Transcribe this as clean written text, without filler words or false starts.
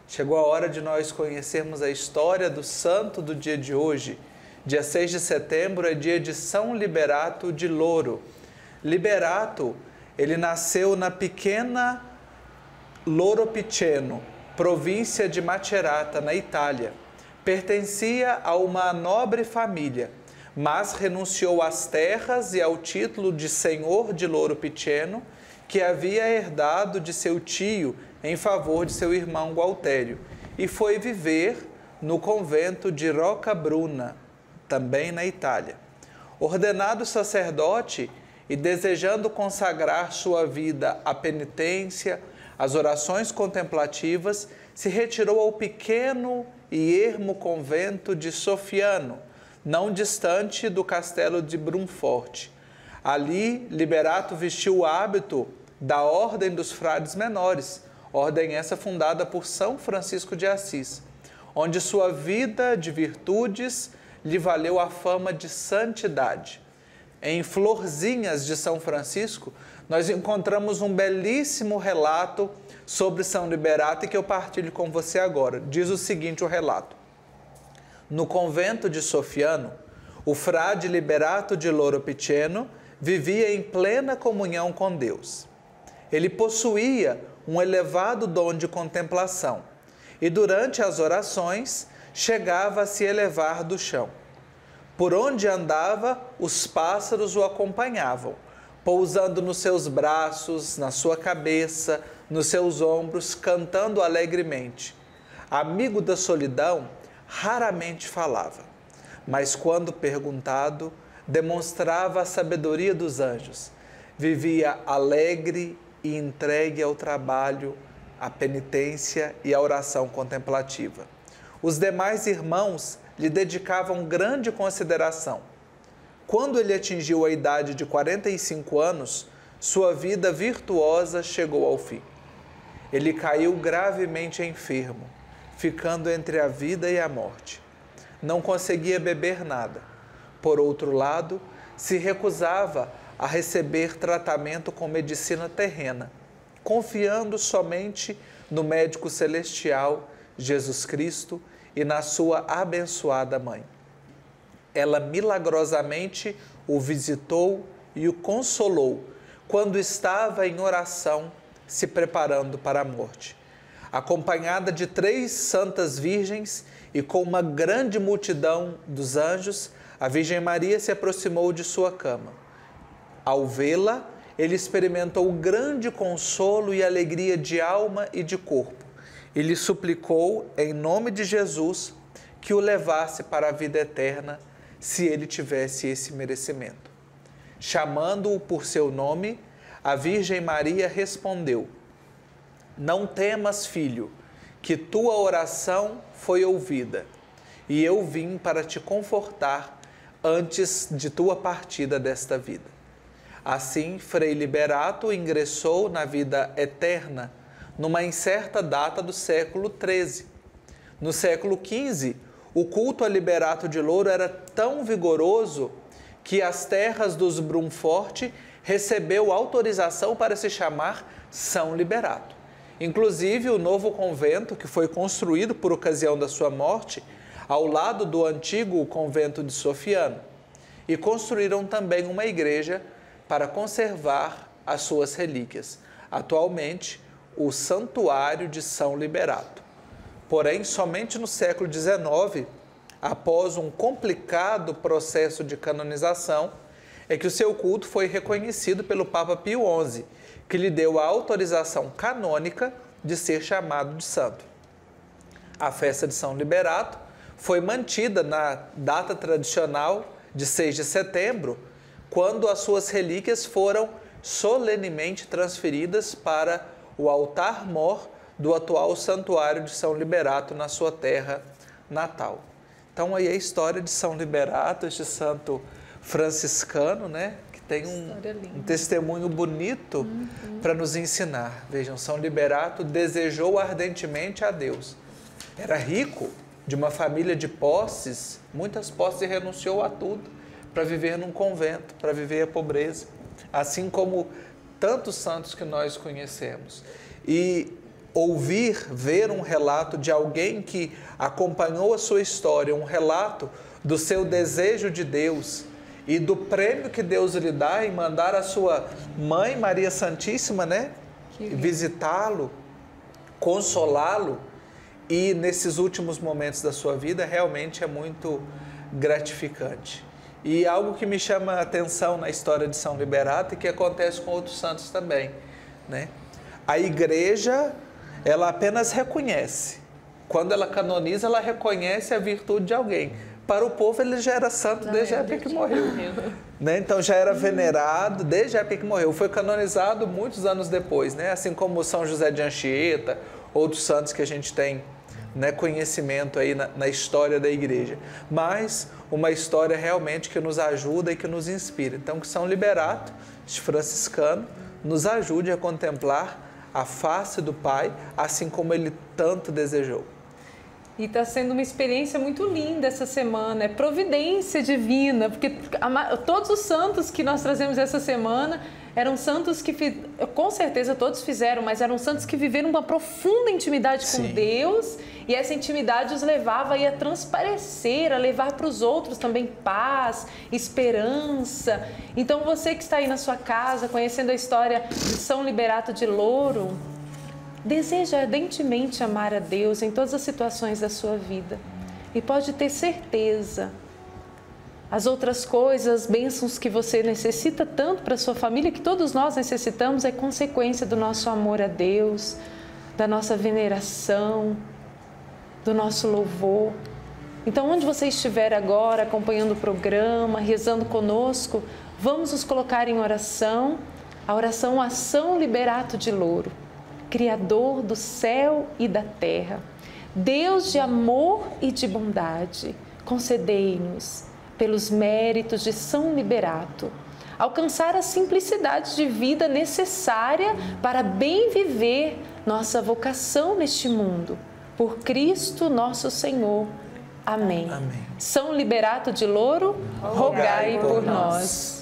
Chegou a hora de nós conhecermos a história do santo do dia de hoje. Dia 6 de setembro é dia de São Liberato de Loro. Liberato, ele nasceu na pequena Loro Piceno, província de Macerata, na Itália. Pertencia a uma nobre família, mas renunciou às terras e ao título de senhor de Loro Piceno, que havia herdado de seu tio em favor de seu irmão Gualtério, e foi viver no convento de Roccabruna, também na Itália. Ordenado sacerdote e desejando consagrar sua vida à penitência, às orações contemplativas, se retirou ao pequeno e ermo convento de Sofiano, não distante do castelo de Brunforte. Ali, Liberato vestiu o hábito da Ordem dos Frades Menores, ordem essa fundada por São Francisco de Assis, onde sua vida de virtudes lhe valeu a fama de santidade. Em Florzinhas de São Francisco, nós encontramos um belíssimo relato sobre São Liberato e que eu partilho com você agora. Diz o seguinte o relato: no convento de Sofiano, o frade Liberato de Loro Piceno vivia em plena comunhão com Deus. Ele possuía um elevado dom de contemplação e durante as orações chegava a se elevar do chão. Por onde andava, os pássaros o acompanhavam, pousando nos seus braços, na sua cabeça, nos seus ombros, cantando alegremente. Amigo da solidão, raramente falava, mas quando perguntado, demonstrava a sabedoria dos anjos. Vivia alegre e entregue ao trabalho, à penitência e à oração contemplativa. Os demais irmãos lhe dedicavam grande consideração. Quando ele atingiu a idade de 45 anos, sua vida virtuosa chegou ao fim. Ele caiu gravemente enfermo, ficando entre a vida e a morte. Não conseguia beber nada. Por outro lado, se recusava a receber tratamento com medicina terrena, confiando somente no médico celestial, Jesus Cristo, e na sua abençoada mãe. Ela milagrosamente o visitou e o consolou quando estava em oração, se preparando para a morte. Acompanhada de 3 santas virgens e com uma grande multidão dos anjos, a Virgem Maria se aproximou de sua cama. Ao vê-la, ele experimentou grande consolo e alegria de alma e de corpo. E lhe suplicou, em nome de Jesus, que o levasse para a vida eterna, se ele tivesse esse merecimento. Chamando-o por seu nome, a Virgem Maria respondeu: não temas, filho, que tua oração foi ouvida, e eu vim para te confortar antes de tua partida desta vida. Assim, Frei Liberato ingressou na vida eterna numa incerta data do século XIII. No século XV, o culto a Liberato de Loro era tão vigoroso que as terras dos Brunforte recebeu autorização para se chamar São Liberato. Inclusive, o novo convento, que foi construído por ocasião da sua morte, ao lado do antigo convento de Sofiano, e construíram também uma igreja para conservar as suas relíquias. Atualmente, o Santuário de São Liberato. Porém, somente no século XIX, após um complicado processo de canonização, é que o seu culto foi reconhecido pelo Papa Pio XI, que lhe deu a autorização canônica de ser chamado de santo. A festa de São Liberato foi mantida na data tradicional de 6 de setembro, quando as suas relíquias foram solenemente transferidas para o altar-mor do atual Santuário de São Liberato na sua terra natal. Então aí a história de São Liberato, este santo franciscano, né, que tem um testemunho bonito para nos ensinar. Vejam, São Liberato desejou ardentemente a Deus. Era rico, de uma família de posses, muitas posses, e renunciou a tudo para viver num convento, para viver a pobreza, assim como tantos santos que nós conhecemos. E ouvir, ver um relato de alguém que acompanhou a sua história, um relato do seu desejo de Deus e do prêmio que Deus lhe dá em mandar a sua mãe, Maria Santíssima, né, visitá-lo, consolá-lo, e nesses últimos momentos da sua vida realmente é muito gratificante. E algo que me chama a atenção na história de São Liberato e que acontece com outros santos também, né? A igreja, ela apenas reconhece. Quando ela canoniza, ela reconhece a virtude de alguém. Para o povo, ele já era santo desde a época que morreu. Né? Então, já era venerado desde a época que morreu. Foi canonizado muitos anos depois, né? Assim como São José de Anchieta, outros santos que a gente tem, né, conhecimento aí na história da igreja. Mas uma história realmente que nos ajuda e que nos inspira. Então, que São Liberato, este franciscano, nos ajude a contemplar a face do Pai, assim como ele tanto desejou. E está sendo uma experiência muito linda essa semana, é providência divina, porque todos os santos que nós trazemos essa semana eram santos que, com certeza todos fizeram, mas eram santos que viveram uma profunda intimidade com Deus, e essa intimidade os levava a transparecer, a levar para os outros também paz, esperança. Então você que está aí na sua casa, conhecendo a história de São Liberato de Louro, deseja ardentemente amar a Deus em todas as situações da sua vida. E pode ter certeza, as outras coisas, bênçãos que você necessita tanto para a sua família, que todos nós necessitamos, é consequência do nosso amor a Deus, da nossa veneração, do nosso louvor. Então, onde você estiver agora, acompanhando o programa, rezando conosco, vamos nos colocar em oração, a oração a São Liberato de Louro, Criador do céu e da terra, Deus de amor e de bondade, concedei-nos, pelos méritos de São Liberato, alcançar a simplicidade de vida necessária para bem viver nossa vocação neste mundo. Por Cristo nosso Senhor. Amém. Amém. São Liberato de Louro, rogai por nós.